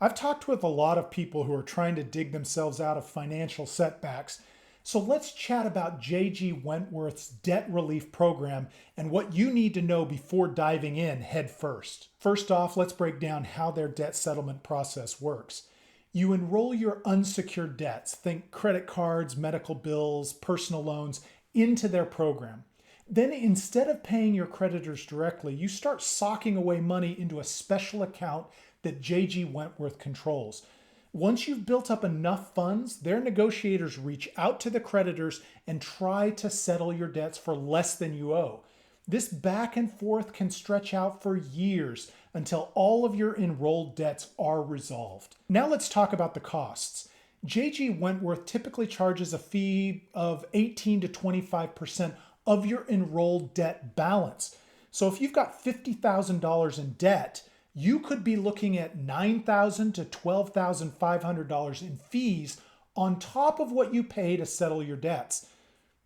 I've talked with a lot of people who are trying to dig themselves out of financial setbacks. So let's chat about JG Wentworth's debt relief program and what you need to know before diving in head first. First off, let's break down how their debt settlement process works. You enroll your unsecured debts, think credit cards, medical bills, personal loans, into their program. Then instead of paying your creditors directly, you start socking away money into a special account that JG Wentworth controls. Once you've built up enough funds, their negotiators reach out to the creditors and try to settle your debts for less than you owe. This back and forth can stretch out for years until all of your enrolled debts are resolved. Now let's talk about the costs. JG Wentworth typically charges a fee of 18 to 25% of your enrolled debt balance. So if you've got $50,000 in debt, you could be looking at $9,000 to $12,500 in fees on top of what you pay to settle your debts.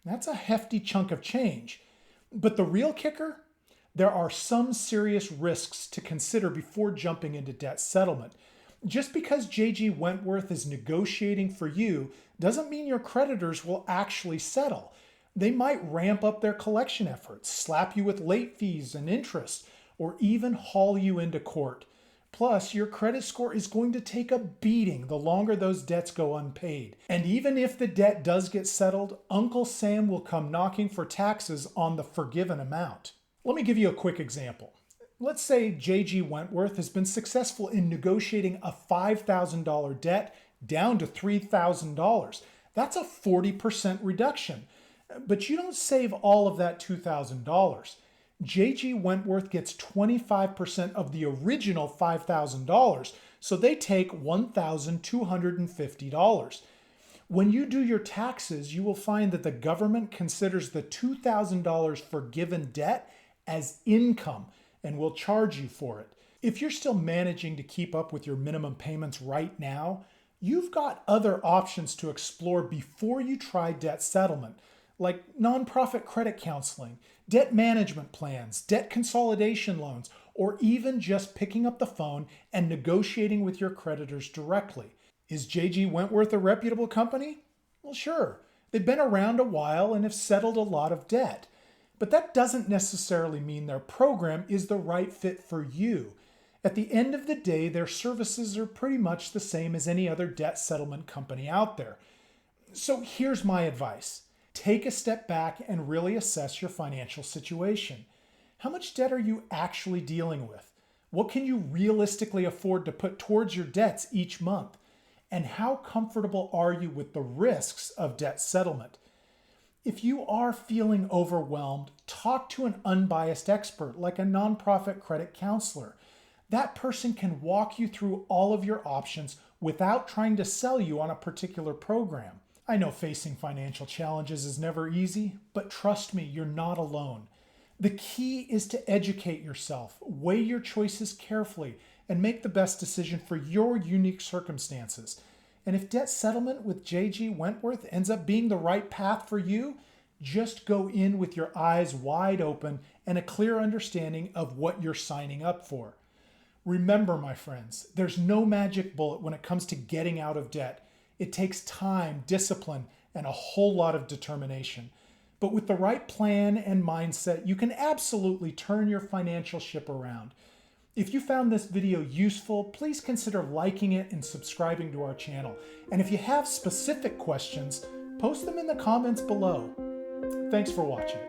That's a hefty chunk of change. But the real kicker? There are some serious risks to consider before jumping into debt settlement. Just because JG Wentworth is negotiating for you doesn't mean your creditors will actually settle. They might ramp up their collection efforts, slap you with late fees and interest, or even haul you into court. Plus, your credit score is going to take a beating the longer those debts go unpaid. And even if the debt does get settled, Uncle Sam will come knocking for taxes on the forgiven amount. Let me give you a quick example. Let's say JG Wentworth has been successful in negotiating a $5,000 debt down to $3,000. That's a 40% reduction. But you don't save all of that $2,000. JG Wentworth gets 25% of the original $5,000, so they take $1,250. When you do your taxes, you will find that the government considers the $2,000 forgiven debt as income and will charge you for it. If you're still managing to keep up with your minimum payments right now, you've got other options to explore before you try debt settlement, like nonprofit credit counseling, debt management plans, debt consolidation loans, or even just picking up the phone and negotiating with your creditors directly. Is JG Wentworth a reputable company? Well, sure. They've been around a while and have settled a lot of debt. But that doesn't necessarily mean their program is the right fit for you. At the end of the day, their services are pretty much the same as any other debt settlement company out there. So here's my advice. Take a step back and really assess your financial situation. How much debt are you actually dealing with? What can you realistically afford to put towards your debts each month? And how comfortable are you with the risks of debt settlement? If you are feeling overwhelmed, talk to an unbiased expert like a nonprofit credit counselor. That person can walk you through all of your options without trying to sell you on a particular program. I know facing financial challenges is never easy, but trust me, you're not alone. The key is to educate yourself, weigh your choices carefully, and make the best decision for your unique circumstances. And if debt settlement with JG Wentworth ends up being the right path for you, just go in with your eyes wide open and a clear understanding of what you're signing up for. Remember, my friends, there's no magic bullet when it comes to getting out of debt. It takes time, discipline, and a whole lot of determination. But with the right plan and mindset, you can absolutely turn your financial ship around. If you found this video useful, please consider liking it and subscribing to our channel. And if you have specific questions, post them in the comments below. Thanks for watching.